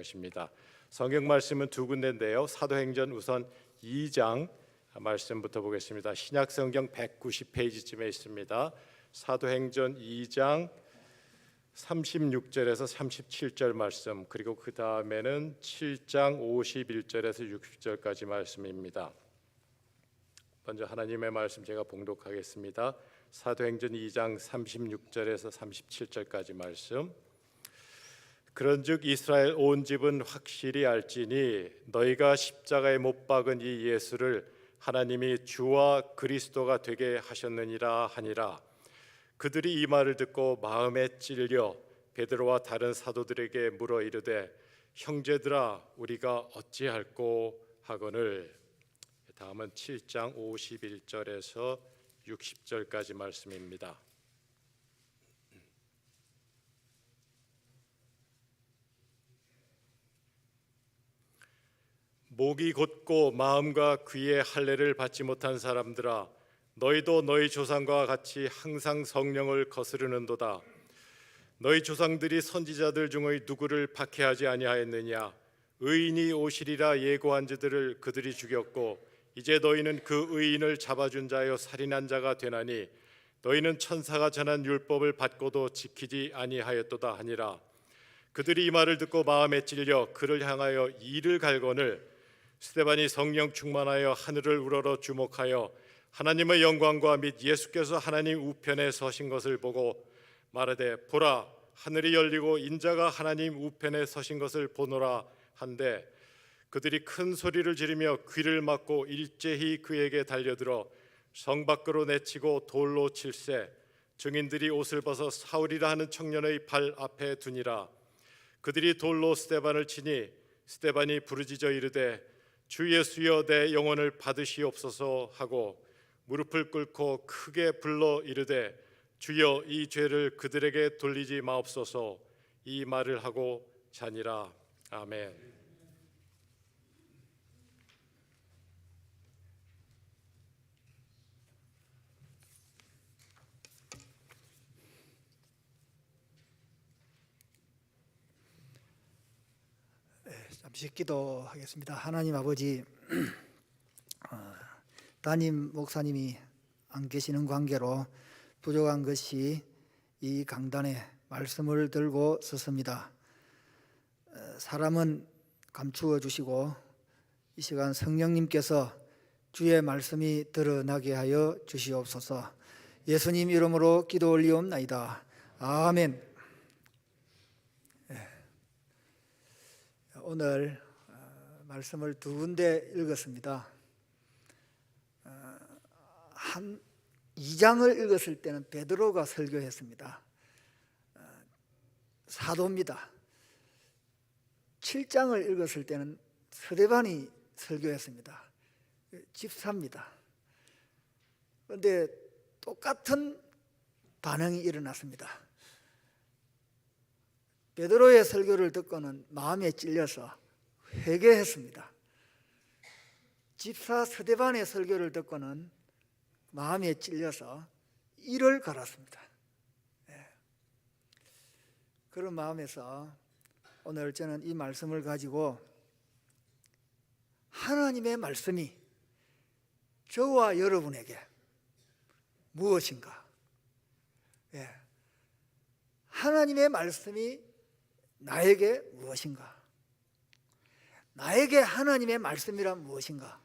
것입니다. 성경 말씀은 두 군데인데요. 사도행전 우선 2장 말씀부터 보겠습니다. 신약 성경 190페이지쯤에 있습니다. 사도행전 2장 36절에서 37절 말씀, 그리고 그 다음에는 7장 51절에서 60절까지 말씀입니다. 먼저 하나님의 말씀 제가 봉독하겠습니다. 사도행전 2장 36절에서 37절까지 말씀. 그런즉 이스라엘 온 집은 확실히 알지니 너희가 십자가에 못 박은 이 예수를 하나님이 주와 그리스도가 되게 하셨느니라 하니라. 그들이 이 말을 듣고 마음에 찔려 베드로와 다른 사도들에게 물어 이르되 형제들아 우리가 어찌할꼬 하거늘. 다음은 7장 51절에서 60절까지 말씀입니다. 목이 곧고 마음과 귀의 할례를 받지 못한 사람들아, 너희도 너희 조상과 같이 항상 성령을 거스르는도다. 너희 조상들이 선지자들 중의 누구를 박해하지 아니하였느냐? 의인이 오시리라 예고한 자들을 그들이 죽였고 이제 너희는 그 의인을 잡아준 자여 살인한 자가 되나니 너희는 천사가 전한 율법을 받고도 지키지 아니하였도다 하니라. 그들이 이 말을 듣고 마음에 찔려 그를 향하여 이를 갈거늘 스데반이 성령 충만하여 하늘을 우러러 주목하여 하나님의 영광과 및 예수께서 하나님 우편에 서신 것을 보고 말하되 보라 하늘이 열리고 인자가 하나님 우편에 서신 것을 보노라 한데 그들이 큰 소리를 지르며 귀를 막고 일제히 그에게 달려들어 성 밖으로 내치고 돌로 칠세. 증인들이 옷을 벗어 사울이라 하는 청년의 발 앞에 두니라. 그들이 돌로 스데반을 치니 스데반이 부르짖어 이르되 주 예수여 내 영혼을 받으시옵소서 하고 무릎을 꿇고 크게 불러 이르되 주여 이 죄를 그들에게 돌리지 마옵소서. 이 말을 하고 자니라. 아멘. 잠시 기도하겠습니다. 하나님 아버지, 담임 목사님이 안 계시는 관계로 부족한 것이 이 강단에 말씀을 들고 섰습니다. 사람은 감추어 주시고 이 시간 성령님께서 주의 말씀이 드러나게 하여 주시옵소서. 예수님 이름으로 기도 올리옵나이다. 아멘. 오늘 말씀을 두 군데 읽었습니다. 한 2장을 읽었을 때는 베드로가 설교했습니다. 사도입니다. 7장을 읽었을 때는 스데반이 설교했습니다. 집사입니다. 그런데 똑같은 반응이 일어났습니다. 베드로의 설교를 듣고는 마음에 찔려서 회개했습니다. 집사 스데반의 설교를 듣고는 마음에 찔려서 이를 갈았습니다. 그런 마음에서 오늘 저는 이 말씀을 가지고 하나님의 말씀이 저와 여러분에게 무엇인가? 하나님의 말씀이 나에게 무엇인가? 나에게 하나님의 말씀이란 무엇인가?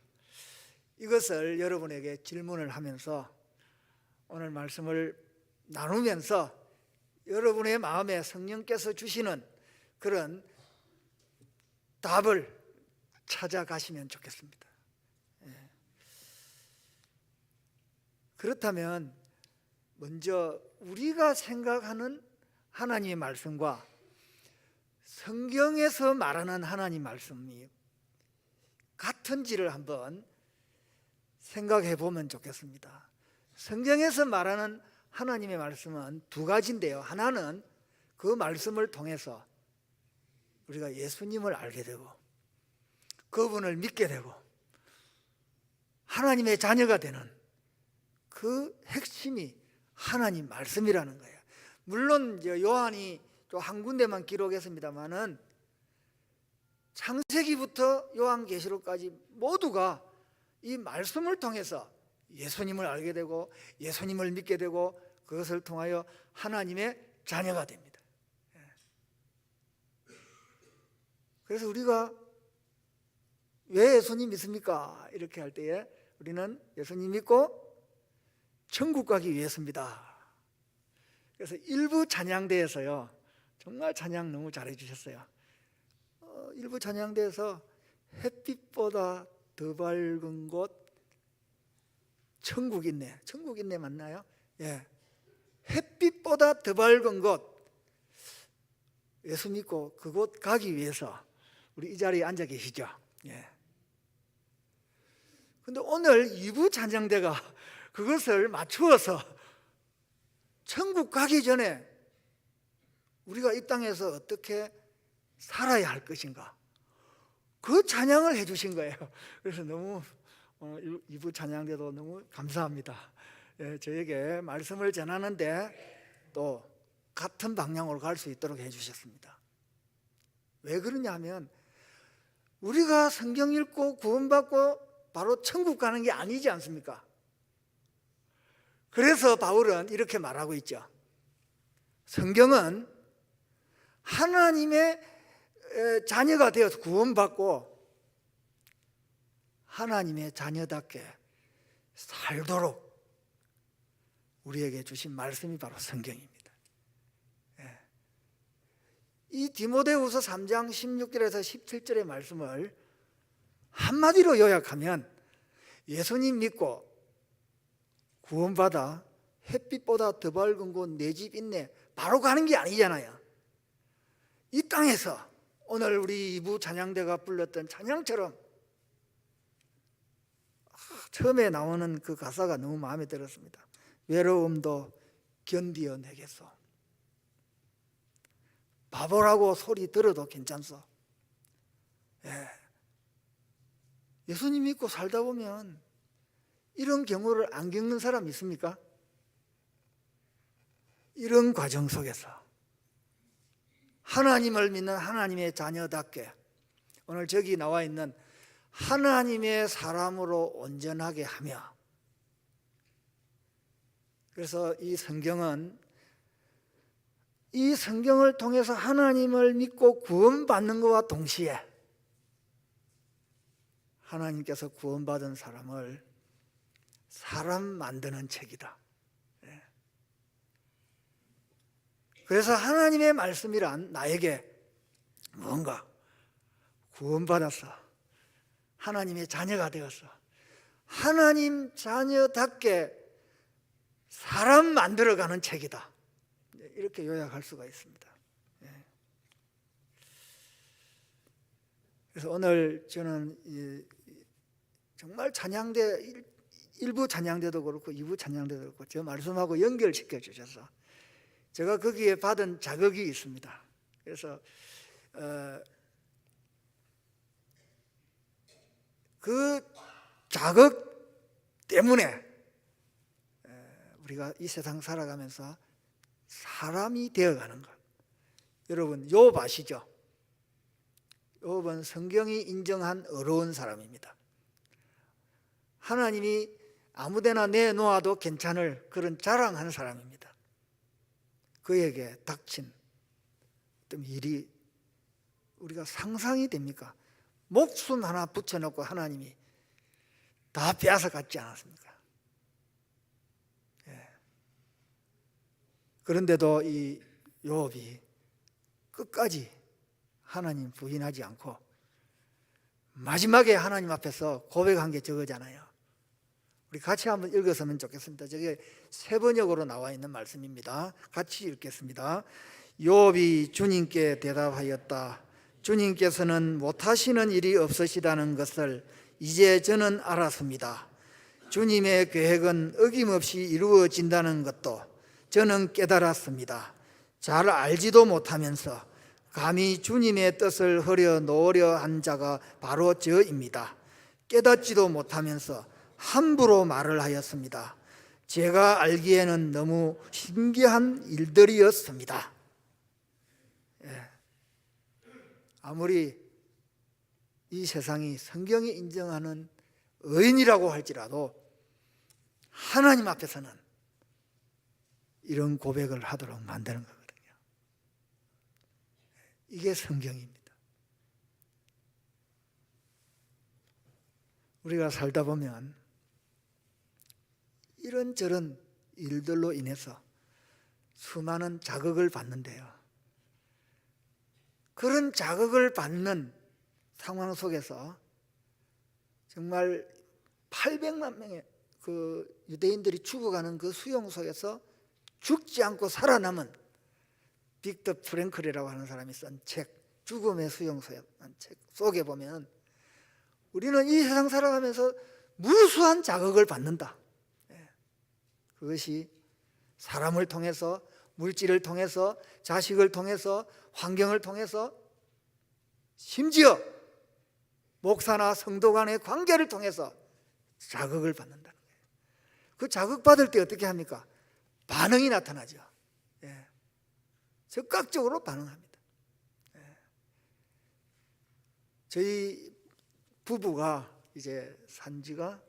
이것을 여러분에게 질문을 하면서 오늘 말씀을 나누면서 여러분의 마음에 성령께서 주시는 그런 답을 찾아가시면 좋겠습니다. 그렇다면 먼저 우리가 생각하는 하나님의 말씀과 성경에서 말하는 하나님 말씀이 같은지를 한번 생각해 보면 좋겠습니다. 성경에서 말하는 하나님의 말씀은 두 가지인데요. 하나는 그 말씀을 통해서 우리가 예수님을 알게 되고 그분을 믿게 되고 하나님의 자녀가 되는 그 핵심이 하나님 말씀이라는 거예요. 물론 요한이 또 한 군데만 기록했습니다만은 창세기부터 요한계시록까지 모두가 이 말씀을 통해서 예수님을 알게 되고 예수님을 믿게 되고 그것을 통하여 하나님의 자녀가 됩니다. 그래서 우리가 왜 예수님 믿습니까? 이렇게 할 때에 우리는 예수님 믿고 천국 가기 위해서입니다. 그래서 일부 찬양대에서요, 정말 찬양 너무 잘해 주셨어요. 일부 찬양대에서 햇빛보다 더 밝은 곳 천국 있네. 천국 있네 맞나요? 예. 햇빛보다 더 밝은 곳, 예수 믿고 그곳 가기 위해서 우리 이 자리에 앉아 계시죠. 예. 근데 오늘 2부 찬양대가 그것을 맞추어서 천국 가기 전에 우리가 이 땅에서 어떻게 살아야 할 것인가, 그 찬양을 해주신 거예요. 그래서 너무 2부 찬양대도 너무 감사합니다. 예, 저에게 말씀을 전하는데 또 같은 방향으로 갈 수 있도록 해주셨습니다. 왜 그러냐면 우리가 성경 읽고 구원받고 바로 천국 가는 게 아니지 않습니까? 그래서 바울은 이렇게 말하고 있죠. 성경은 하나님의 자녀가 되어서 구원받고 하나님의 자녀답게 살도록 우리에게 주신 말씀이 바로 성경입니다. 이 디모데후서 3장 16절에서 17절의 말씀을 한마디로 요약하면 예수님 믿고 구원받아 햇빛보다 더 밝은 곳 내 집 있네 바로 가는 게 아니잖아요. 이 땅에서 오늘 우리 2부 찬양대가 불렀던 찬양처럼 처음에 나오는 그 가사가 너무 마음에 들었습니다. 외로움도 견디어 내겠소. 바보라고 소리 들어도 괜찮소. 예. 예수님 믿고 살다 보면 이런 경우를 안 겪는 사람 있습니까? 이런 과정 속에서 하나님을 믿는 하나님의 자녀답게 오늘 저기 나와 있는 하나님의 사람으로 온전하게 하며, 그래서 이 성경은 이 성경을 통해서 하나님을 믿고 구원받는 것과 동시에 하나님께서 구원받은 사람을 사람 만드는 책이다. 그래서 하나님의 말씀이란 나에게 뭔가 구원받아서 하나님의 자녀가 되어서 하나님 자녀답게 사람 만들어가는 책이다. 이렇게 요약할 수가 있습니다. 그래서 오늘 저는 정말 찬양대 1부 찬양대도 그렇고 2부 찬양대도 그렇고 저 말씀하고 연결시켜 주셔서 제가 거기에 받은 자극이 있습니다. 그래서 그 자극 때문에 우리가 이 세상 살아가면서 사람이 되어가는 것. 여러분 욥 아시죠? 욥은 성경이 인정한 어려운 사람입니다. 하나님이 아무데나 내놓아도 괜찮을 그런 자랑하는 사람입니다. 그에게 닥친 어떤 일이 우리가 상상이 됩니까? 목숨 하나 붙여놓고 하나님이 다 빼앗아 갔지 않았습니까? 그런데도 이 욥이 끝까지 하나님 부인하지 않고 마지막에 하나님 앞에서 고백한 게 저거잖아요. 우리 같이 한번 읽었으면 좋겠습니다. 저게 세 번역으로 나와 있는 말씀입니다. 같이 읽겠습니다. 욥이 주님께 대답하였다. 주님께서는 못하시는 일이 없으시다는 것을 이제 저는 알았습니다. 주님의 계획은 어김없이 이루어진다는 것도 저는 깨달았습니다. 잘 알지도 못하면서 감히 주님의 뜻을 흐려 놓으려 한 자가 바로 저입니다. 깨닫지도 못하면서 함부로 말을 하였습니다. 제가 알기에는 너무 신기한 일들이었습니다. 아무리 이 세상이 성경이 인정하는 의인이라고 할지라도 하나님 앞에서는 이런 고백을 하도록 만드는 거거든요. 이게 성경입니다. 우리가 살다 보면 이런저런 일들로 인해서 수많은 자극을 받는데요. 그런 자극을 받는 상황 속에서 정말 800만 명의 그 유대인들이 죽어가는 그 수용소에서 죽지 않고 살아남은 빅터 프랭클이라고 하는 사람이 쓴 책, 죽음의 수용소라는 책 속에 보면 우리는 이 세상 살아가면서 무수한 자극을 받는다. 그것이 사람을 통해서, 물질을 통해서, 자식을 통해서, 환경을 통해서, 심지어 목사나 성도 간의 관계를 통해서 자극을 받는다는 거예요. 그 자극받을 때 어떻게 합니까? 반응이 나타나죠. 즉각적으로 반응합니다. 저희 부부가 이제 산 지가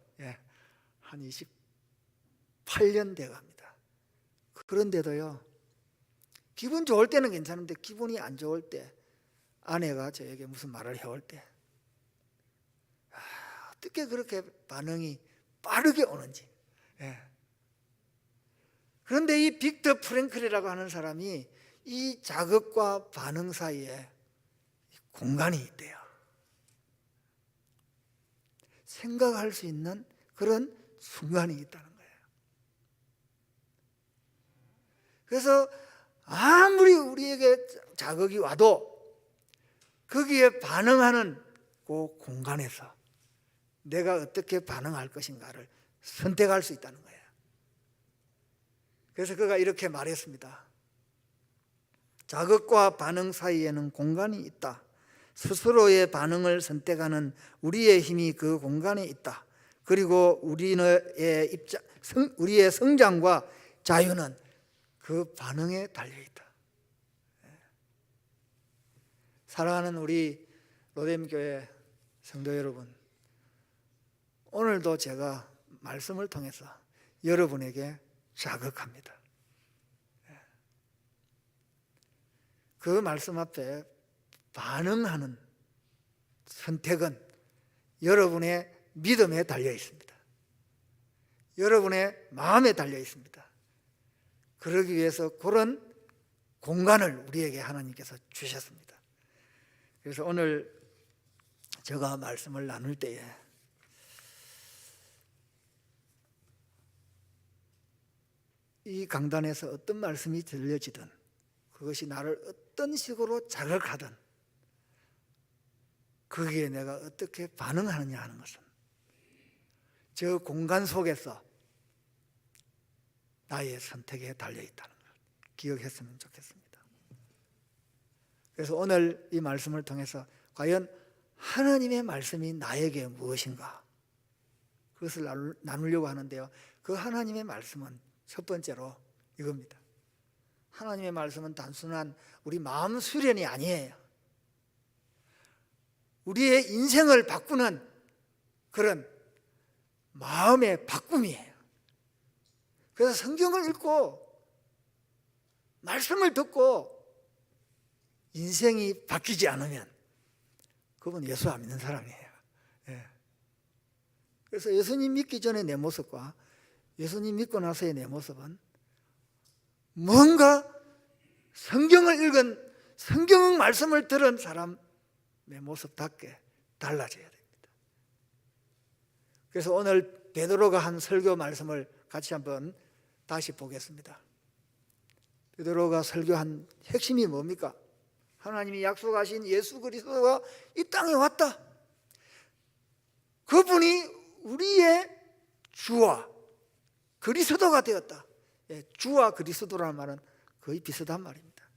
한 28년 돼 갑니다. 그런데도요, 기분 좋을 때는 괜찮은데 기분이 안 좋을 때 아내가 저에게 무슨 말을 해올 때 어떻게 그렇게 반응이 빠르게 오는지. 그런데 이 빅터 프랭클이라고 하는 사람이 이 자극과 반응 사이에 공간이 있대요. 생각할 수 있는 그런 순간이 있다는 거예요. 그래서 아무리 우리에게 자극이 와도 거기에 반응하는 그 공간에서 내가 어떻게 반응할 것인가를 선택할 수 있다는 거예요. 그래서 그가 이렇게 말했습니다. 자극과 반응 사이에는 공간이 있다. 스스로의 반응을 선택하는 우리의 힘이 그 공간에 있다. 그리고 우리의 성장과 자유는 그 반응에 달려있다. 사랑하는 우리 로뎀교회 성도 여러분, 오늘도 제가 말씀을 통해서 여러분에게 자극합니다. 그 말씀 앞에 반응하는 선택은 여러분의 믿음에 달려 있습니다. 여러분의 마음에 달려 있습니다. 그러기 위해서 그런 공간을 우리에게 하나님께서 주셨습니다. 그래서 오늘 제가 말씀을 나눌 때에 이 강단에서 어떤 말씀이 들려지든 그것이 나를 어떤 식으로 자극하든 거기에 내가 어떻게 반응하느냐 하는 것은 저 공간 속에서 나의 선택에 달려있다는 걸 기억했으면 좋겠습니다. 그래서 오늘 이 말씀을 통해서 과연 하나님의 말씀이 나에게 무엇인가 그것을 나누려고 하는데요. 그 하나님의 말씀은 첫 번째로 이겁니다. 하나님의 말씀은 단순한 우리 마음 수련이 아니에요. 우리의 인생을 바꾸는 그런 마음의 바꿈이에요. 그래서 성경을 읽고 말씀을 듣고 인생이 바뀌지 않으면 그건 예수 안 믿는 사람이에요. 그래서 예수님 믿기 전에 내 모습과 예수님 믿고 나서의 내 모습은 뭔가 성경을 읽은 성경 말씀을 들은 사람의 모습답게 달라져야 됩니다. 그래서 오늘 베드로가 한 설교 말씀을 같이 한번 다시 보겠습니다. 베드로가 설교한 핵심이 뭡니까? 하나님이 약속하신 예수 그리스도가 이 땅에 왔다. 그분이 우리의 주와 그리스도가 되었다. 주와 그리스도라는 말은 거의 비슷한 말입니다.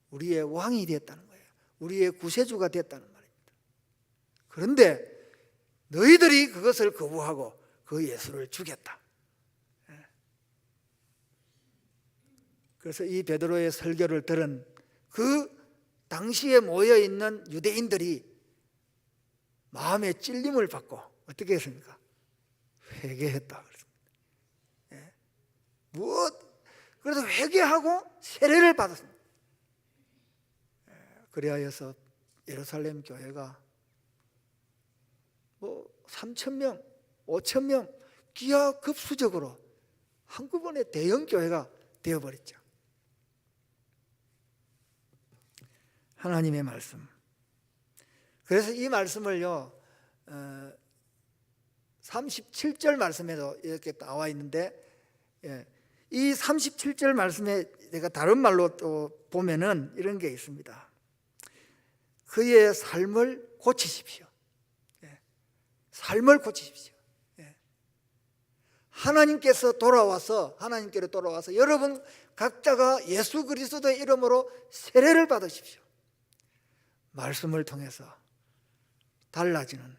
우리의 왕이 되었다는 거예요. 우리의 구세주가 되었다는 말입니다. 그런데 너희들이 그것을 거부하고 그 예수를 죽였다. 그래서 이 베드로의 설교를 들은 그 당시에 모여있는 유대인들이 마음의 찔림을 받고 어떻게 했습니까? 회개했다 그랬습니다. 예. 그래서 회개하고 세례를 받았습니다. 그리하여서 예루살렘 교회가 3,000명, 5,000명 기하급수적으로 한꺼번에 대형 교회가 되어버렸죠. 하나님의 말씀. 그래서 이 말씀을요 37절 말씀에도 이렇게 나와 있는데, 이 37절 말씀에 내가 다른 말로 또 보면은 이런 게 있습니다. 그의 삶을 고치십시오. 삶을 고치십시오. 하나님께로 돌아와서 여러분 각자가 예수 그리스도의 이름으로 세례를 받으십시오. 말씀을 통해서 달라지는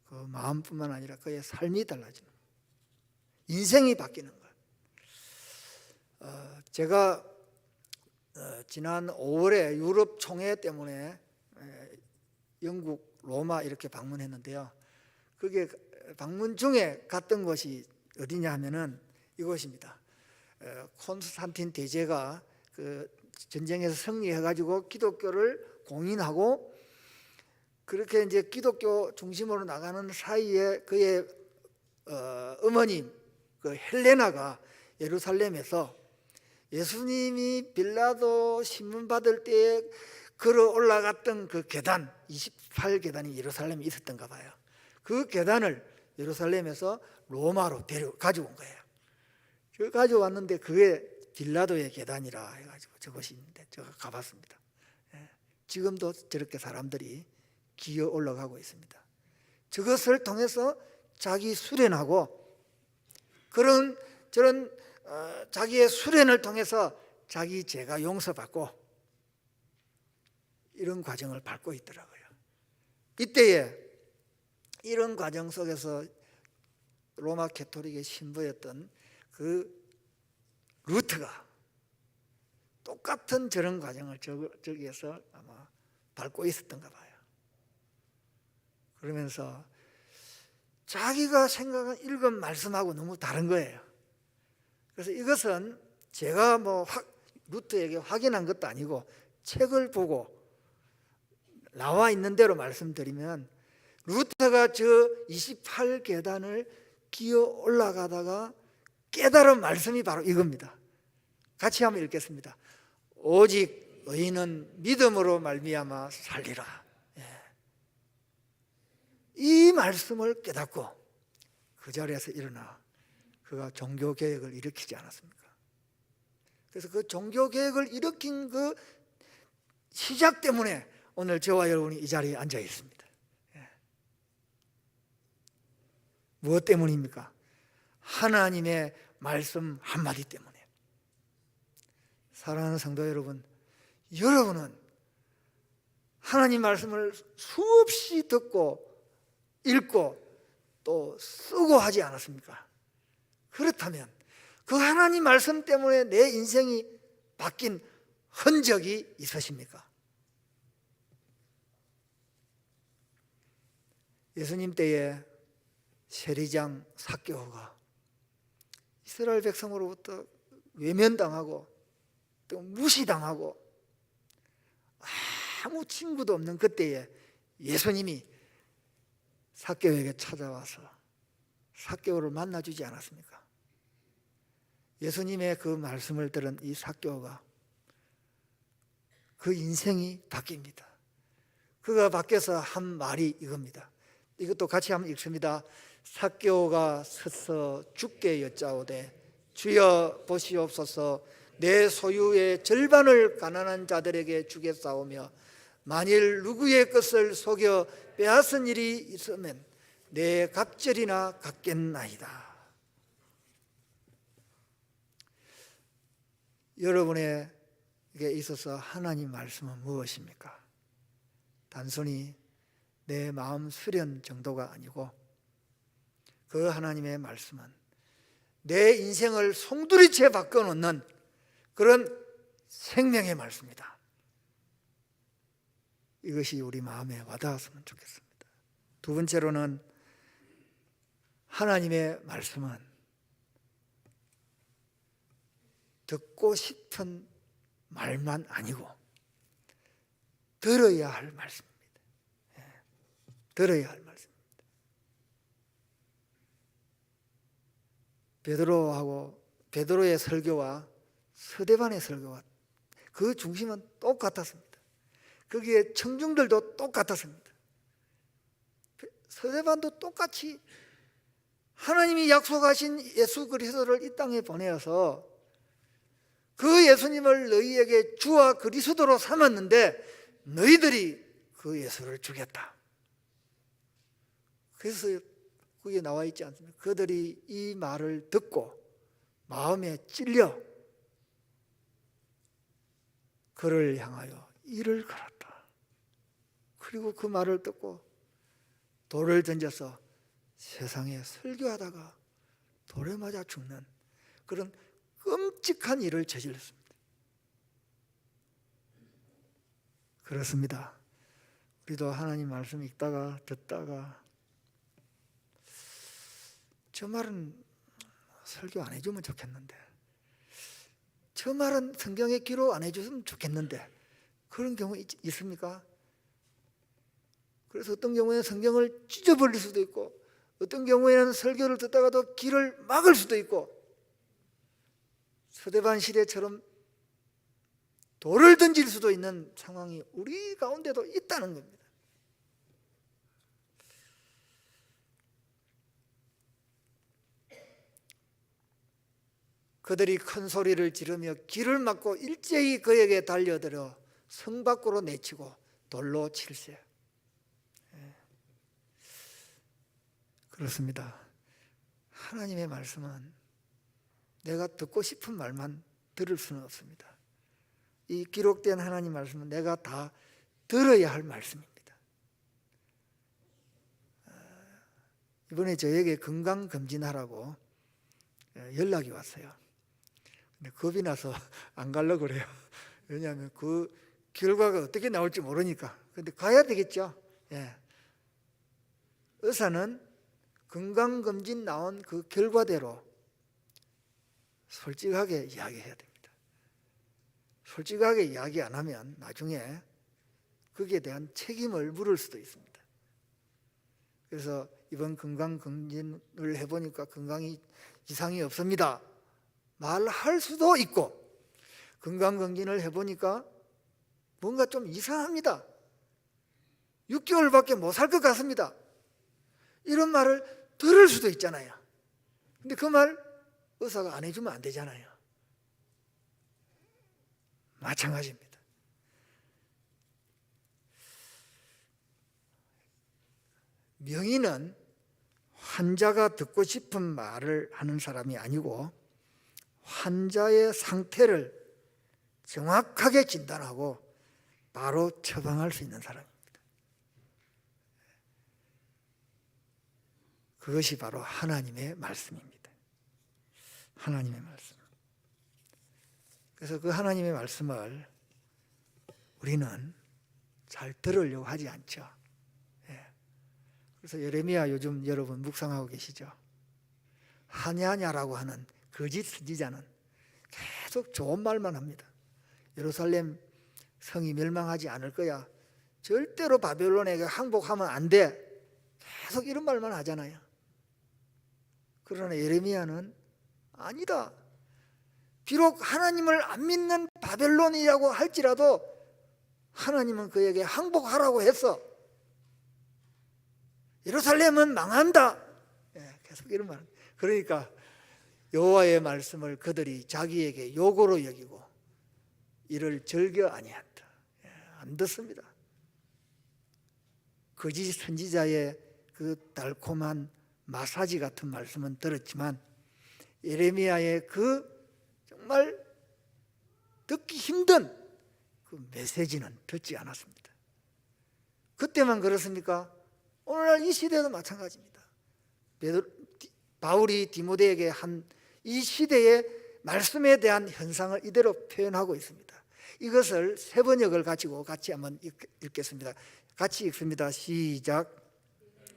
그 마음뿐만 아니라 그의 삶이 달라지는, 인생이 바뀌는 것. 제가 지난 5월에 유럽 총회 때문에 영국 로마 이렇게 방문했는데요. 그게 방문 중에 갔던 곳이 어디냐 하면은 이곳입니다. 콘스탄틴 대제가 그 전쟁에서 승리해가지고 기독교를 공인하고, 그렇게 이제 기독교 중심으로 나가는 사이에 그의 어머님 그 헬레나가 예루살렘에서 예수님이 빌라도 신문 받을 때에 걸어 올라갔던 그 계단 28계단이 예루살렘에 있었던가 봐요. 그 계단을 예루살렘에서 로마로 가져온 거예요. 그 가져왔는데 그게 빌라도의 계단이라 해가지고 저것이 있는데 제가 가봤습니다. 지금도 저렇게 사람들이 기어 올라가고 있습니다. 저것을 통해서 자기 수련하고 저런 자기의 수련을 통해서 자기 죄가 용서받고 이런 과정을 밟고 있더라고요. 이때에 이런 과정 속에서 로마 가톨릭의 신부였던 그 루트가 똑같은 저런 과정을 저기에서 아마 밟고 있었던가 봐요. 그러면서 자기가 생각한 읽은 말씀하고 너무 다른 거예요. 그래서 이것은 제가 루트에게 확인한 것도 아니고 책을 보고 나와 있는 대로 말씀드리면, 루터가 저 28계단을 기어 올라가다가 깨달은 말씀이 바로 이겁니다. 같이 한번 읽겠습니다. 오직 의인은 믿음으로 말미암아 살리라. 이 말씀을 깨닫고 그 자리에서 일어나 그가 종교개혁을 일으키지 않았습니까? 그래서 그 종교개혁을 일으킨 그 시작 때문에 오늘 저와 여러분이 이 자리에 앉아 있습니다. 무엇 때문입니까? 하나님의 말씀 한마디 때문에. 사랑하는 성도 여러분, 여러분은 하나님 말씀을 수없이 듣고 읽고 또 쓰고 하지 않았습니까? 그렇다면 그 하나님 말씀 때문에 내 인생이 바뀐 흔적이 있으십니까? 예수님 때에 세리장 삭개오가 이스라엘 백성으로부터 외면당하고 또 무시당하고 아무 친구도 없는 그때에 예수님이 삭개오에게 찾아와서 삭개오를 만나주지 않았습니까? 예수님의 그 말씀을 들은 이 삭개오가 그 인생이 바뀝니다. 그가 바뀌어서 한 말이 이겁니다. 이것도 같이 한번 읽습니다. 삭개오가 서서 주께 여짜오되 주여 보시옵소서, 내 소유의 절반을 가난한 자들에게 주겠사오며 만일 누구의 것을 속여 빼앗은 일이 있으면 내 갑절이나 갚겠나이다. 여러분에게 있어서 하나님 말씀은 무엇입니까? 단순히 내 마음 수련 정도가 아니고 그 하나님의 말씀은 내 인생을 송두리째 바꿔놓는 그런 생명의 말씀이다. 이것이 우리 마음에 와닿았으면 좋겠습니다. 두 번째로는 하나님의 말씀은 듣고 싶은 말만 아니고 들어야 할 말씀입니다. 들어야 할 말씀입니다. 베드로의 설교와 서대반의 설교와 그 중심은 똑같았습니다. 거기에 청중들도 똑같았습니다. 서대반도 똑같이 하나님이 약속하신 예수 그리스도를 이 땅에 보내어서 그 예수님을 너희에게 주와 그리스도로 삼았는데 너희들이 그 예수를 죽였다. 그래서 그게 나와 있지 않습니까? 그들이 이 말을 듣고 마음에 찔려 그를 향하여 이를 갈았다. 그리고 그 말을 듣고 돌을 던져서 세상에 설교하다가 돌에 맞아 죽는 그런 끔찍한 일을 저질렀습니다. 그렇습니다. 우리도 하나님 말씀 읽다가 듣다가 저 말은 설교 안 해주면 좋겠는데, 저 말은 성경에 기록 안 해줬으면 좋겠는데, 그런 경우 있습니까? 그래서 어떤 경우에는 성경을 찢어버릴 수도 있고, 어떤 경우에는 설교를 듣다가도 길을 막을 수도 있고, 서대반 시대처럼 돌을 던질 수도 있는 상황이 우리 가운데도 있다는 겁니다. 그들이 큰 소리를 지르며 길을 막고 일제히 그에게 달려들어 성 밖으로 내치고 돌로 칠세. 그렇습니다. 하나님의 말씀은 내가 듣고 싶은 말만 들을 수는 없습니다. 이 기록된 하나님 말씀은 내가 다 들어야 할 말씀입니다. 이번에 저에게 건강검진하라고 연락이 왔어요. 근데 겁이 나서 안 가려고 그래요. 왜냐하면 그 결과가 어떻게 나올지 모르니까. 근데 가야 되겠죠. 예. 의사는 건강검진 나온 그 결과대로 솔직하게 이야기해야 됩니다. 솔직하게 이야기 안 하면 나중에 거기에 대한 책임을 물을 수도 있습니다. 그래서 이번 건강검진을 해보니까 건강이 이상이 없습니다. 말할 수도 있고, 건강검진을 해보니까 뭔가 좀 이상합니다. 6개월밖에 못 살 것 같습니다. 이런 말을 들을 수도 있잖아요. 근데 그 말 의사가 안 해주면 안 되잖아요. 마찬가지입니다. 명의는 환자가 듣고 싶은 말을 하는 사람이 아니고 환자의 상태를 정확하게 진단하고 바로 처방할 수 있는 사람입니다. 그것이 바로 하나님의 말씀입니다. 하나님의 말씀. 그래서 그 하나님의 말씀을 우리는 잘 들으려고 하지 않죠. 그래서 예레미야 요즘 여러분 묵상하고 계시죠? 하냐냐라고 하는 거짓 선지자는 계속 좋은 말만 합니다. 예루살렘 성이 멸망하지 않을 거야. 절대로 바벨론에게 항복하면 안 돼. 계속 이런 말만 하잖아요. 그러나 예레미야는 아니다. 비록 하나님을 안 믿는 바벨론이라고 할지라도 하나님은 그에게 항복하라고 했어. 예루살렘은 망한다. 계속 이런 말. 그러니까 여호와의 말씀을 그들이 자기에게 요구로 여기고 이를 즐겨 아니한다. 안 듣습니다. 거짓 선지자의 그 달콤한 마사지 같은 말씀은 들었지만 예레미야의 그 정말 듣기 힘든 그 메시지는 듣지 않았습니다. 그때만 그렇습니까? 오늘날 이 시대도 마찬가지입니다. 바울이 디모데에게 한 이 시대의 말씀에 대한 현상을 이대로 표현하고 있습니다. 이것을 세 번역을 가지고 같이 한번 읽겠습니다. 같이 읽습니다. 시작.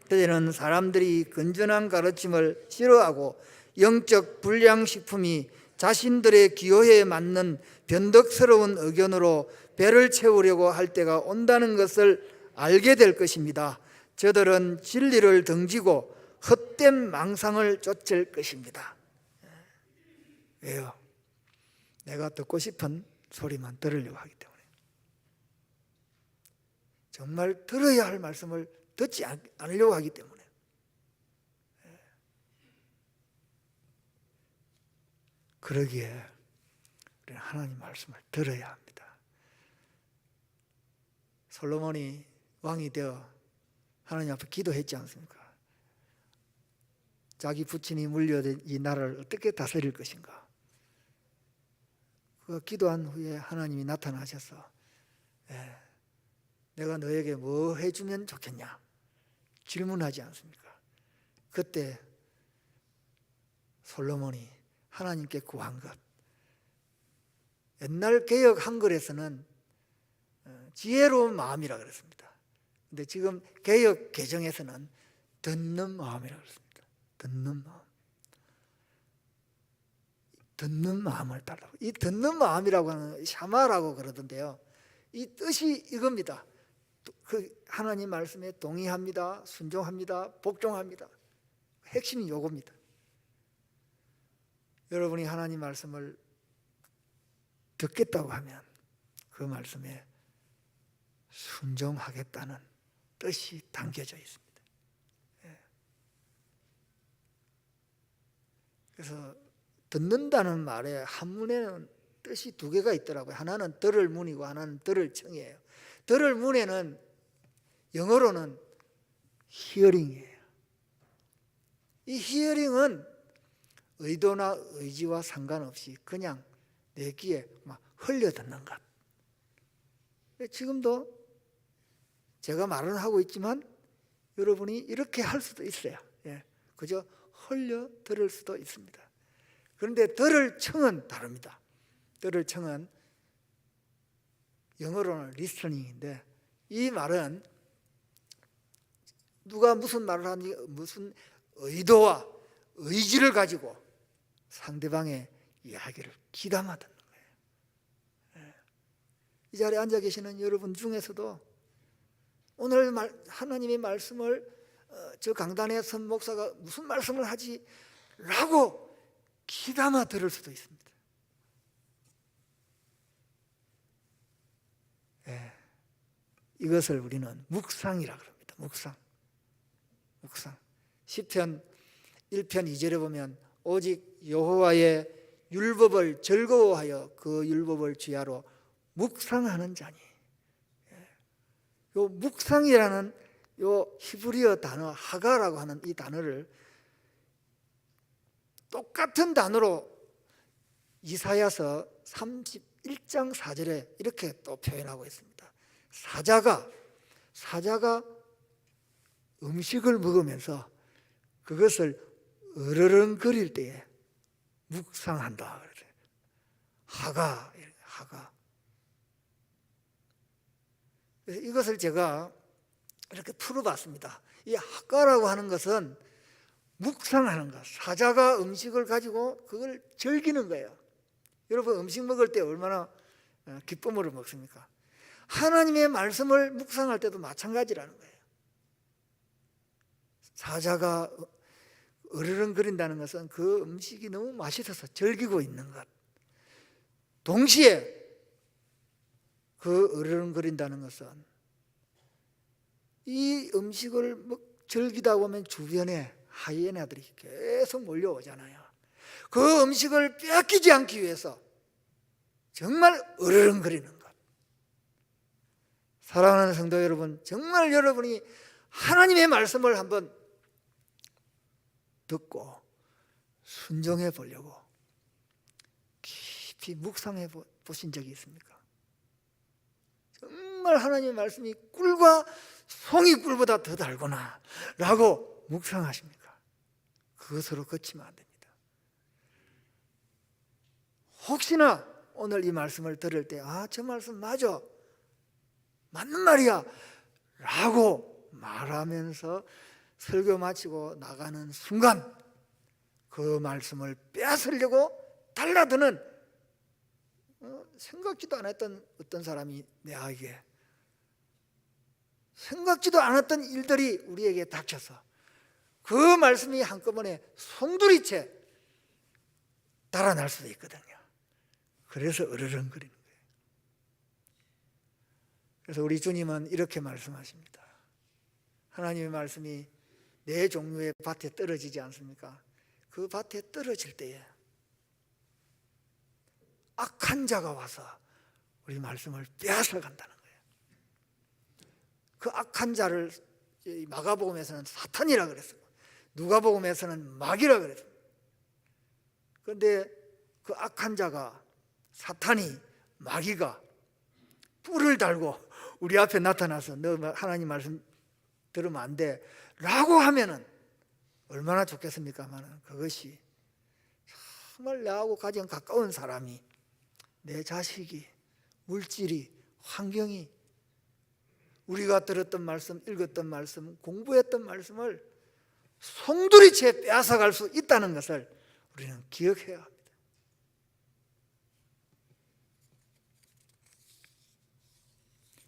때는 사람들이 건전한 가르침을 싫어하고 영적 불량식품이 자신들의 기호에 맞는 변덕스러운 의견으로 배를 채우려고 할 때가 온다는 것을 알게 될 것입니다. 저들은 진리를 등지고 헛된 망상을 쫓을 것입니다. 왜요? 내가 듣고 싶은 소리만 들으려고 하기 때문에. 정말 들어야 할 말씀을 듣지 않으려고 하기 때문에. 그러기에 우리는 하나님 말씀을 들어야 합니다. 솔로몬이 왕이 되어 하나님 앞에 기도했지 않습니까? 자기 부친이 물려된 이 나라를 어떻게 다스릴 것인가? 그가 기도한 후에 하나님이 나타나셔서 내가 너에게 뭐 해주면 좋겠냐? 질문하지 않습니까? 그때 솔로몬이 하나님께 구한 것, 옛날 개역 한글에서는 지혜로운 마음이라 그랬습니다. 근데 지금 개역 개정에서는 듣는 마음이라 그랬습니다. 듣는 마음. 듣는 마음을 달라고. 이 듣는 마음이라고 하는 샤마라고 그러던데요. 이 뜻이 이겁니다. 그 하나님 말씀에 동의합니다. 순종합니다. 복종합니다. 핵심이 요겁니다. 여러분이 하나님 말씀을 듣겠다고 하면 그 말씀에 순종하겠다는 뜻이 담겨져 있습니다. 그래서 듣는다는 말에 한문에는 뜻이 두 개가 있더라고요. 하나는 들을 문이고 하나는 들을 청이에요. 들을 문에는 영어로는 히어링이에요. 이 히어링은 의도나 의지와 상관없이 그냥 내 귀에 막 흘려듣는 것. 지금도 제가 말은 하고 있지만 여러분이 이렇게 할 수도 있어요. 그저 흘려 들을 수도 있습니다. 그런데 들을 청은 다릅니다. 들을 청은 영어로는 listening인데 이 말은 누가 무슨 말을 하는지 무슨 의도와 의지를 가지고 상대방의 이야기를 귀담아 듣는 거예요. 이 자리에 앉아 계시는 여러분 중에서도 오늘 하나님의 말씀을 저 강단에 선 목사가 무슨 말씀을 하지? 라고 귀담아 들을 수도 있습니다. 이것을 우리는 묵상이라 그럽니다. 묵상. 시편 1편 2절에 보면 오직 여호와의 율법을 즐거워하여 그 율법을 주야로 묵상하는 자니. 요 묵상이라는 요 히브리어 단어 하가라고 하는 이 단어를 똑같은 단어로 이사야서 31장 4절에 이렇게 또 표현하고 있습니다. 사자가 음식을 먹으면서 그것을 으르렁거릴 때에 묵상한다. 하가. 그래서 이것을 제가 이렇게 풀어봤습니다. 이 하가라고 하는 것은 묵상하는 것. 사자가 음식을 가지고 그걸 즐기는 거예요. 여러분 음식 먹을 때 얼마나 기쁨으로 먹습니까? 하나님의 말씀을 묵상할 때도 마찬가지라는 거예요. 사자가 으르렁거린다는 것은 그 음식이 너무 맛있어서 즐기고 있는 것. 동시에 그 으르렁거린다는 것은 이 음식을 즐기다 보면 주변에 하이에나들이 계속 몰려오잖아요. 그 음식을 빼앗기지 않기 위해서 정말 으르렁거리는 것. 사랑하는 성도 여러분, 정말 여러분이 하나님의 말씀을 한번 듣고 순종해 보려고 깊이 묵상해 보신 적이 있습니까? 정말 하나님의 말씀이 꿀과 송이 꿀보다 더 달구나 라고 묵상하십니까? 그것으로 그치면 안 됩니다. 혹시나 오늘 이 말씀을 들을 때 저 말씀 맞아, 맞는 말이야 라고 말하면서 설교 마치고 나가는 순간 그 말씀을 빼앗으려고 달라드는 생각지도 않았던 어떤 사람이 내에게 생각지도 않았던 일들이 우리에게 닥쳐서 그 말씀이 한꺼번에 송두리째 달아날 수도 있거든요. 그래서 으르렁거리는 거예요. 그래서 우리 주님은 이렇게 말씀하십니다. 하나님의 말씀이 네 종류의 밭에 떨어지지 않습니까? 그 밭에 떨어질 때에 악한 자가 와서 우리 말씀을 빼앗아 간다는 거예요. 그 악한 자를 마가복음에서는 사탄이라 그랬어요. 누가복음에서는 마귀라 그랬어요. 그런데 그 악한 자가 사탄이 마귀가 뿔을 달고 우리 앞에 나타나서 너 하나님 말씀 들으면 안 돼 라고 하면은 얼마나 좋겠습니까만 그것이 정말 나하고 가장 가까운 사람이 내 자식이 물질이 환경이 우리가 들었던 말씀 읽었던 말씀 공부했던 말씀을 송두리째 빼앗아갈 수 있다는 것을 우리는 기억해야 합니다.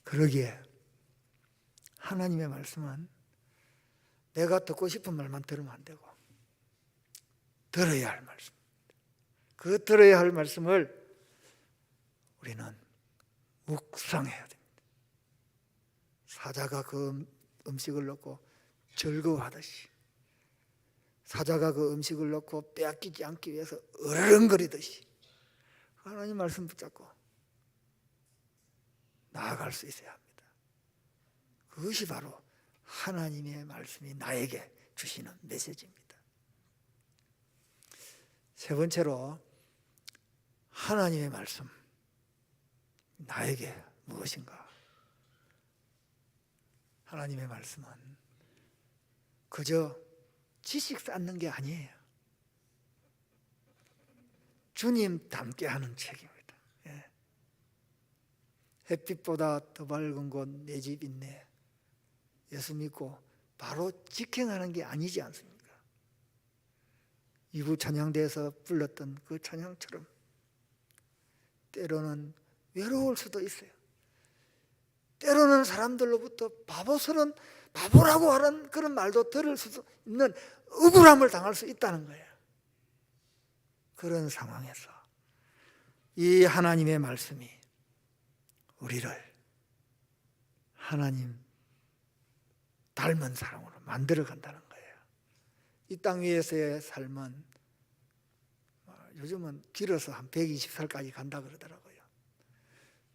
그러기에 하나님의 말씀은 내가 듣고 싶은 말만 들으면 안 되고 들어야 할 말씀, 그 들어야 할 말씀을 우리는 묵상해야 됩니다. 사자가 그 음식을 넣고 즐거워하듯이 사자가 그 음식을 넣고 빼앗기지 않기 위해서 으르렁거리듯이 하나님 말씀 붙잡고 나아갈 수 있어야 합니다. 그것이 바로 하나님의 말씀이 나에게 주시는 메시지입니다. 세 번째로 하나님의 말씀 나에게 무엇인가? 하나님의 말씀은 그저 지식 쌓는 게 아니에요. 주님 닮게 하는 책입니다. 햇빛보다 더 밝은 곳 내 집 있네. 예수 믿고 바로 직행하는 게 아니지 않습니까? 이부 찬양대에서 불렀던 그 찬양처럼 때로는 외로울 수도 있어요. 때로는 사람들로부터 바보라고 하는 그런 말도 들을 수 있는 억울함을 당할 수 있다는 거예요. 그런 상황에서 이 하나님의 말씀이 우리를 하나님 닮은 사람으로 만들어 간다는 거예요. 이 땅 위에서의 삶은 요즘은 길어서 한 120살까지 간다 그러더라고요.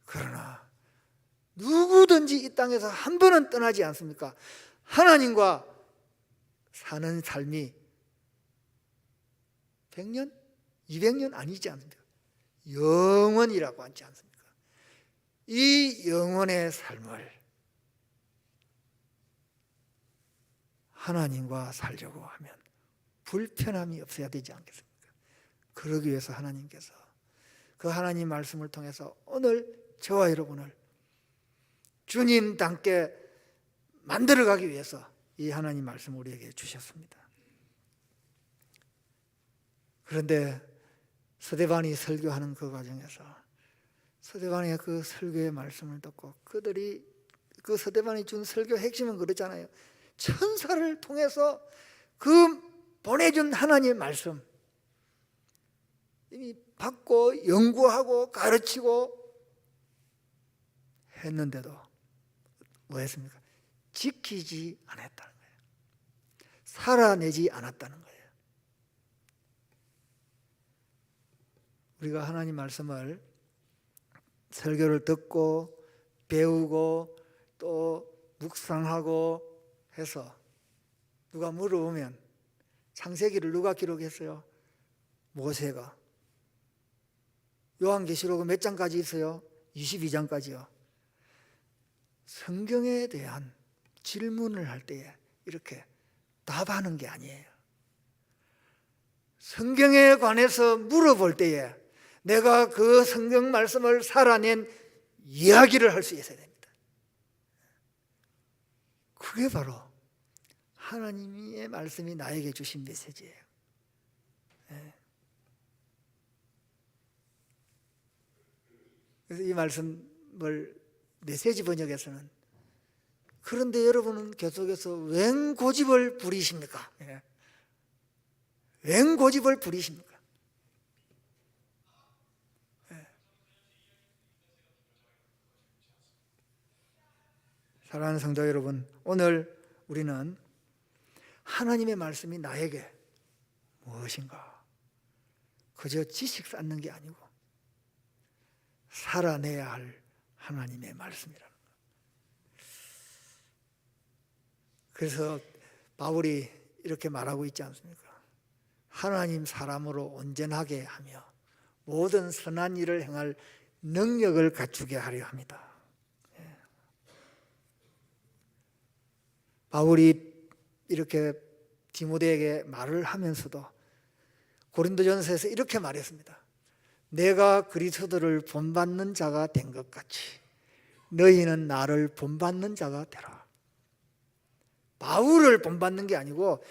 그러나 누구든지 이 땅에서 한 번은 떠나지 않습니까? 하나님과 사는 삶이 100년? 200년 아니지 않습니까? 영원이라고 하지 않습니까? 이 영원의 삶을 하나님과 살려고 하면 불편함이 없어야 되지 않겠습니까? 그러기 위해서 하나님께서 그 하나님 말씀을 통해서 오늘 저와 여러분을 주님 닮게 만들어가기 위해서 이 하나님 말씀을 우리에게 주셨습니다. 그런데 스데반이 설교하는 그 과정에서 스데반의 그 설교의 말씀을 듣고 그들이 그 스데반이 준 설교 핵심은 그렇잖아요. 천사를 통해서 그 보내준 하나님의 말씀 이미 받고 연구하고 가르치고 했는데도 뭐 했습니까? 지키지 않았다는 거예요. 살아내지 않았다는 거예요. 우리가 하나님 말씀을 설교를 듣고 배우고 또 묵상하고 해서 누가 물어보면 창세기를 누가 기록했어요? 모세가. 요한계시록은 몇 장까지 있어요? 22장까지요. 성경에 대한 질문을 할 때에 이렇게 답하는 게 아니에요. 성경에 관해서 물어볼 때에 내가 그 성경 말씀을 살아낸 이야기를 할 수 있어야 됩니다. 그게 바로 하나님의 말씀이 나에게 주신 메시지예요. 예. 그래서 이 말씀을 메시지 번역에서는 그런데 여러분은 계속해서 웬 고집을 부리십니까? 예. 웬 고집을 부리십니까? 예. 사랑하는 성도 여러분, 오늘 우리는 하나님의 말씀이 나에게 무엇인가? 그저 지식 쌓는 게 아니고 살아내야 할 하나님의 말씀이라는 것. 그래서 바울이 이렇게 말하고 있지 않습니까? 하나님 사람으로 온전하게 하며 모든 선한 일을 행할 능력을 갖추게 하려 합니다. 예. 바울이 이렇게 디모데에게 말을 하면서도 고린도전서에서 이렇게 말했습니다. 내가 그리스도를 본받는 자가 된 것 같이 너희는 나를 본받는 자가 되라. 바울을 본받는 게 아니고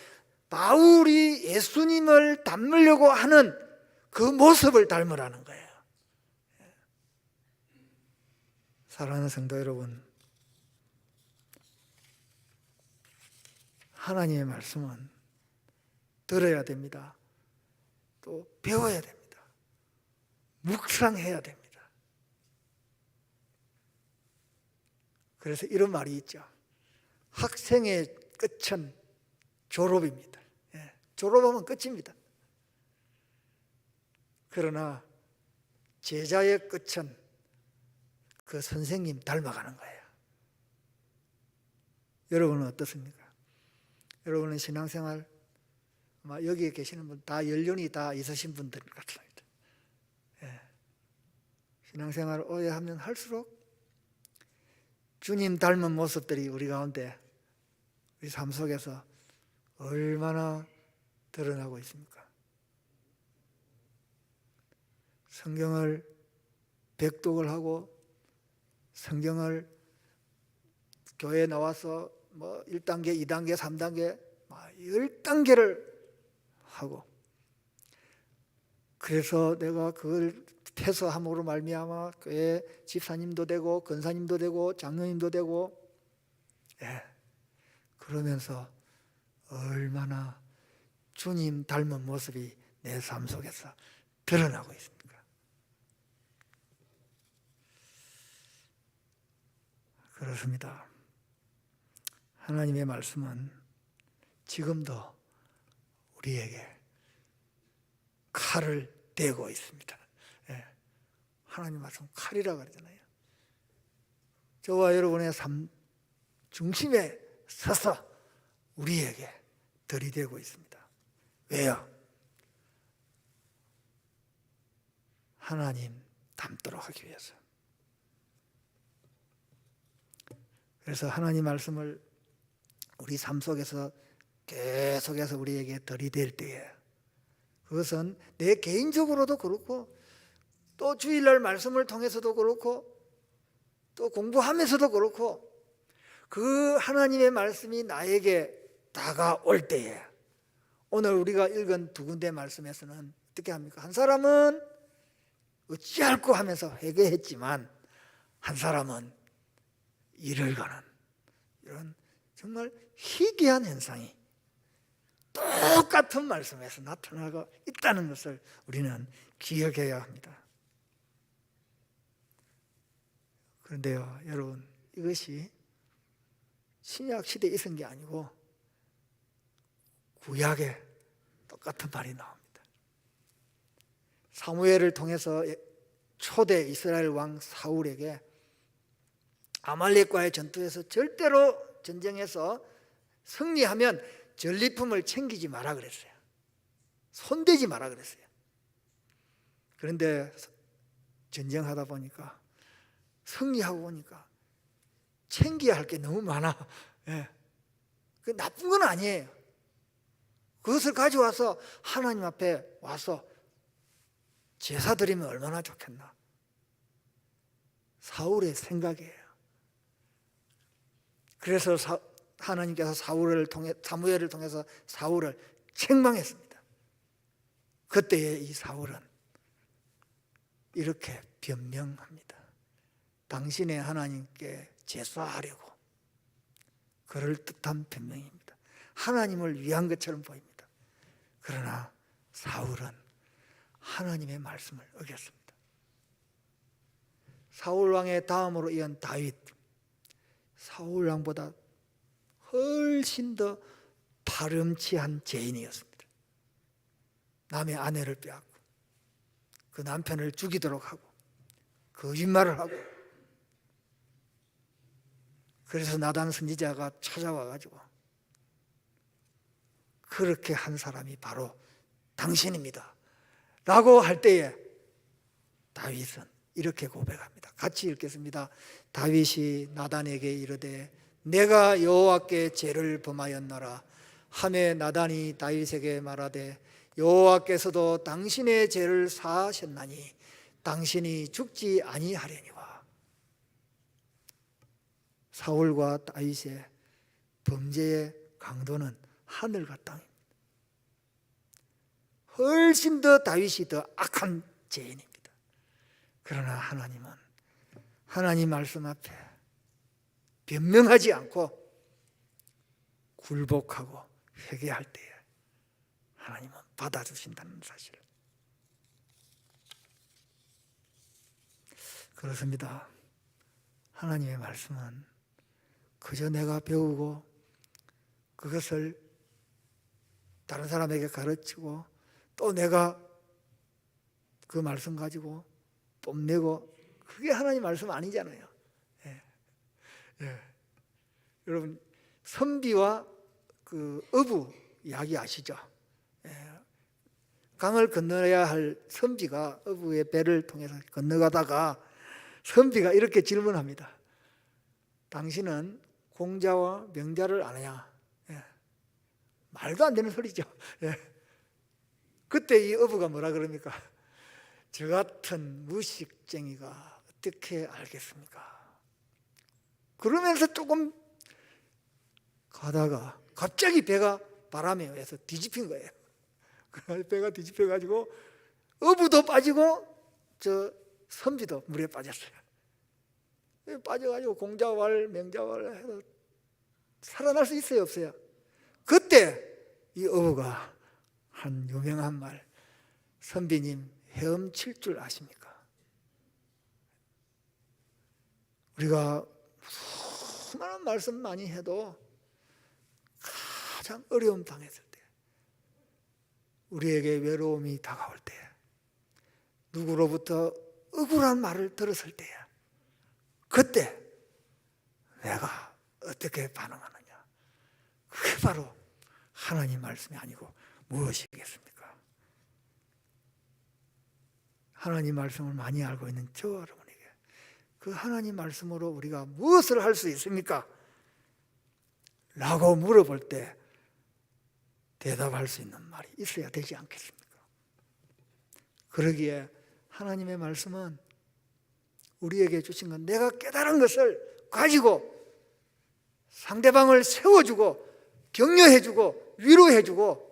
바울이 예수님을 닮으려고 하는 그 모습을 닮으라는 거예요. 사랑하는 성도 여러분, 하나님의 말씀은 들어야 됩니다. 또 배워야 됩니다. 묵상해야 됩니다. 그래서 이런 말이 있죠. 학생의 끝은 졸업입니다. 예, 졸업하면 끝입니다. 그러나 제자의 끝은 그 선생님 닮아가는 거예요. 여러분은 어떻습니까? 여러분은 신앙생활 아마 여기에 계시는 분 다 연륜이 다 있으신 분들 같습니다. 예. 신앙생활을 오래 하면 할수록 주님 닮은 모습들이 우리 가운데 우리 삶 속에서 얼마나 드러나고 있습니까? 성경을 백독을 하고 성경을 교회에 나와서 뭐 1단계, 2단계, 3단계, 10단계를 하고 그래서 내가 그걸 퇴소함으로 말미암아 교회 집사님도 되고 권사님도 되고 장로님도 되고 예. 그러면서 얼마나 주님 닮은 모습이 내 삶 속에서 드러나고 있습니까? 그렇습니다. 하나님의 말씀은 지금도 우리에게 칼을 대고 있습니다. 예. 하나님 말씀 칼이라고 그러잖아요. 저와 여러분의 삶 중심에 서서 우리에게 들이대고 있습니다. 왜요? 하나님 닮도록 하기 위해서. 그래서 하나님 말씀을 우리 삶 속에서 계속해서 우리에게 들이댈 때에 그것은 내 개인적으로도 그렇고 또 주일날 말씀을 통해서도 그렇고 또 공부하면서도 그렇고 그 하나님의 말씀이 나에게 다가올 때에 오늘 우리가 읽은 두 군데 말씀에서는 어떻게 합니까? 한 사람은 어찌할꼬 하면서 회개했지만 한 사람은 일을 가는 이런 정말 희귀한 현상이 똑같은 말씀에서 나타나고 있다는 것을 우리는 기억해야 합니다. 그런데요, 여러분, 이것이 신약 시대에 있은 게 아니고 구약에 똑같은 말이 나옵니다. 사무엘을 통해서 초대 이스라엘 왕 사울에게 아말렉과의 전투에서 절대로 전쟁에서 승리하면 전리품을 챙기지 마라 그랬어요. 손대지 마라 그랬어요. 그런데 전쟁하다 보니까 승리하고 보니까 챙겨야 할 게 너무 많아. 예. 그 나쁜 건 아니에요. 그것을 가져와서 하나님 앞에 와서 제사 드리면 얼마나 좋겠나. 사울의 생각이에요. 그래서 하나님께서 사무엘을 통해서 사울을 책망했습니다. 그때에 이 사울은 이렇게 변명합니다. 당신의 하나님께 제사하려고. 그럴듯한 변명입니다. 하나님을 위한 것처럼 보입니다. 그러나 사울은 하나님의 말씀을 어겼습니다. 사울 왕의 다음으로 이은 다윗, 사울 왕보다 훨씬 더 파렴치한 죄인이었습니다. 남의 아내를 빼앗고 그 남편을 죽이도록 하고 거짓말을 하고, 그래서 나단 선지자가 찾아와 가지고 그렇게 한 사람이 바로 당신입니다 라고 할 때에 다윗은 이렇게 고백합니다. 같이 읽겠습니다. 다윗이 나단에게 이르되 내가 여호와께 죄를 범하였노라 하매 나단이 다윗에게 말하되 여호와께서도 당신의 죄를 사하셨나니 당신이 죽지 아니하려니와. 사울과 다윗의 범죄의 강도는 하늘과 땅입니다. 훨씬 더 다윗이 더 악한 죄인입니다. 그러나 하나님은 하나님 말씀 앞에 변명하지 않고 굴복하고 회개할 때에 하나님은 받아주신다는 사실. 그렇습니다. 하나님의 말씀은 그저 내가 배우고 그것을 다른 사람에게 가르치고 또 내가 그 말씀 가지고 뽐내고, 그게 하나님 말씀 아니잖아요. 예. 여러분, 선비와 그 어부 이야기 아시죠? 강을 건너야 할 선비가 어부의 배를 통해서 건너가다가 선비가 이렇게 질문합니다. 당신은 공자와 명자를 아느냐? 말도 안 되는 소리죠. 그때 이 어부가 뭐라 그럽니까? 저 같은 무식쟁이가 어떻게 알겠습니까? 그러면서 조금 가다가 갑자기 배가 바람에 의해서 뒤집힌 거예요. 배가 뒤집혀가지고 어부도 빠지고 저 선비도 물에 빠졌어요. 빠져가지고 공자왈 명자왈 해도 살아날 수 있어요, 없어요? 그때 이 어부가 한 유명한 말, 선비님 헤엄칠 줄 아십니까? 우리가 수많은 말씀 많이 해도 가장 어려움 당했을 때, 우리에게 외로움이 다가올 때, 누구로부터 억울한 말을 들었을 때, 그때 내가 어떻게 반응하느냐, 그게 바로 하나님 말씀이 아니고 무엇이겠습니까? 하나님 말씀을 많이 알고 있는 저 여러분에게 그 하나님 말씀으로 우리가 무엇을 할 수 있습니까? 라고 물어볼 때 대답할 수 있는 말이 있어야 되지 않겠습니까? 그러기에 하나님의 말씀은 우리에게 주신 건 내가 깨달은 것을 가지고 상대방을 세워주고 격려해주고 위로해주고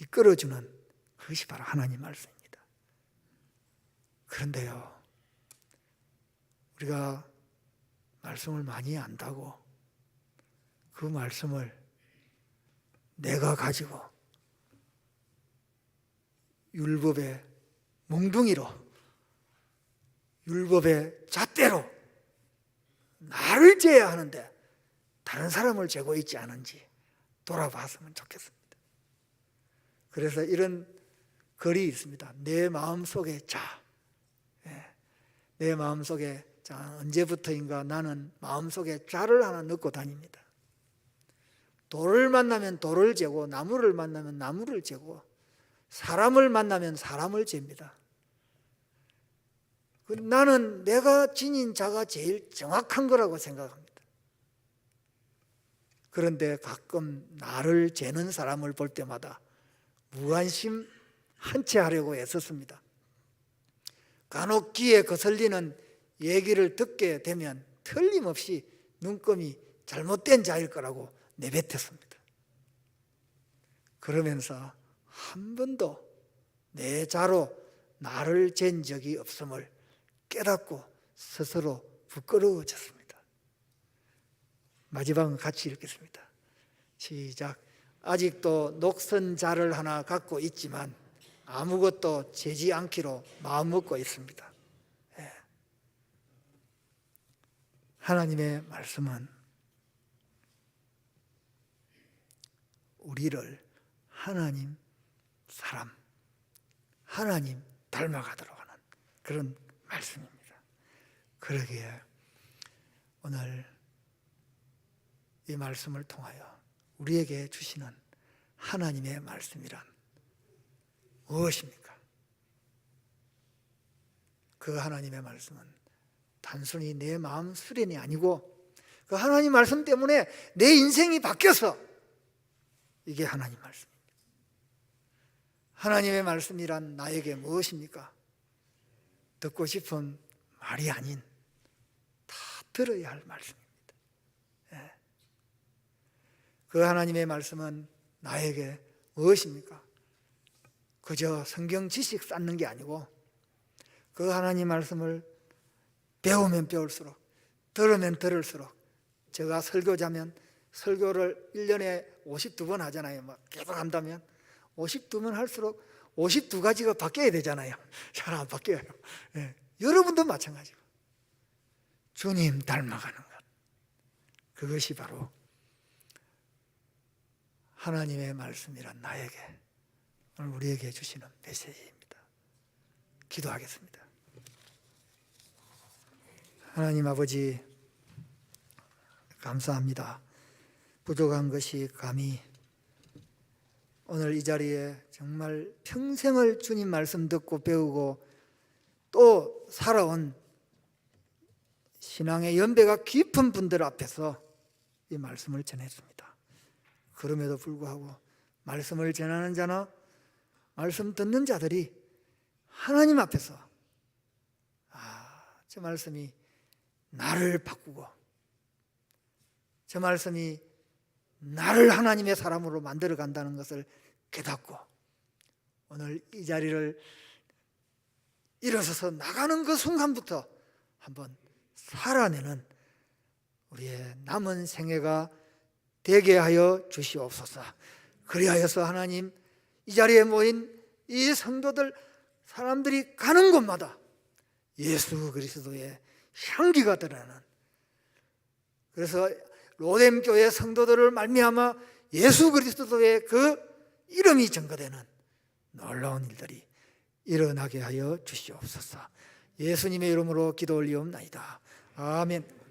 이끌어주는 그것이 바로 하나님 말씀입니다. 그런데요, 우리가 말씀을 많이 안다고 그 말씀을 내가 가지고 율법의 몽둥이로, 율법의 잣대로 나를 죄야 하는데 다른 사람을 죄고 있지 않은지 돌아봤으면 좋겠습니다. 그래서 이런 글이 있습니다. 내 마음속에 자. 내 마음속에 자, 언제부터인가 나는 마음속에 자를 하나 넣고 다닙니다. 돌을 만나면 돌을 재고, 나무를 만나면 나무를 재고, 사람을 만나면 사람을 잽니다. 나는 내가 지닌 자가 제일 정확한 거라고 생각합니다. 그런데 가끔 나를 재는 사람을 볼 때마다 무관심 한 채 하려고 애썼습니다. 간혹 귀에 거슬리는 얘기를 듣게 되면 틀림없이 눈금이 잘못된 자일 거라고 내뱉었습니다. 그러면서 한 번도 내 자로 나를 잰 적이 없음을 깨닫고 스스로 부끄러워졌습니다. 마지막은 같이 읽겠습니다. 시작. 아직도 녹슨 자를 하나 갖고 있지만 아무것도 재지 않기로 마음먹고 있습니다. 하나님의 말씀은 우리를 하나님 사람, 하나님 닮아가도록 하는 그런 말씀입니다. 그러기에 오늘 이 말씀을 통하여 우리에게 주시는 하나님의 말씀이란 무엇입니까? 그 하나님의 말씀은 단순히 내 마음 수련이 아니고 그 하나님 말씀 때문에 내 인생이 바뀌어서 이게 하나님 말씀입니다. 하나님의 말씀이란 나에게 무엇입니까? 듣고 싶은 말이 아닌 다 들어야 할 말씀입니다. 그 하나님의 말씀은 나에게 무엇입니까? 그저 성경 지식 쌓는 게 아니고 그 하나님 말씀을 배우면 배울수록 들으면 들을수록 제가 설교자면 설교를 1년에 52번 하잖아요. 막 계속 한다면 52번 할수록 52가지가 바뀌어야 되잖아요. 잘 안 바뀌어요. 여러분도 마찬가지고 주님 닮아가는 것, 그것이 바로 하나님의 말씀이란 나에게 오늘 우리에게 주시는 메시지입니다. 기도하겠습니다. 하나님 아버지, 감사합니다. 부족한 것이 감히 오늘 이 자리에 정말 평생을 주님 말씀 듣고 배우고 또 살아온 신앙의 연배가 깊은 분들 앞에서 이 말씀을 전했습니다. 그럼에도 불구하고 말씀을 전하는 자나 말씀 듣는 자들이 하나님 앞에서 저 말씀이 나를 바꾸고 저 말씀이 나를 하나님의 사람으로 만들어 간다는 것을 깨닫고 오늘 이 자리를 일어서서 나가는 그 순간부터 한번 살아내는 우리의 남은 생애가 되게 하여 주시옵소서. 그리하여서 하나님, 이 자리에 모인 이 성도들, 사람들이 가는 곳마다 예수 그리스도의 향기가 드러나는, 그래서 로뎀교회 성도들을 말미암아 예수 그리스도의 그 이름이 증거되는 놀라운 일들이 일어나게 하여 주시옵소서. 예수님의 이름으로 기도 올리옵나이다. 아멘.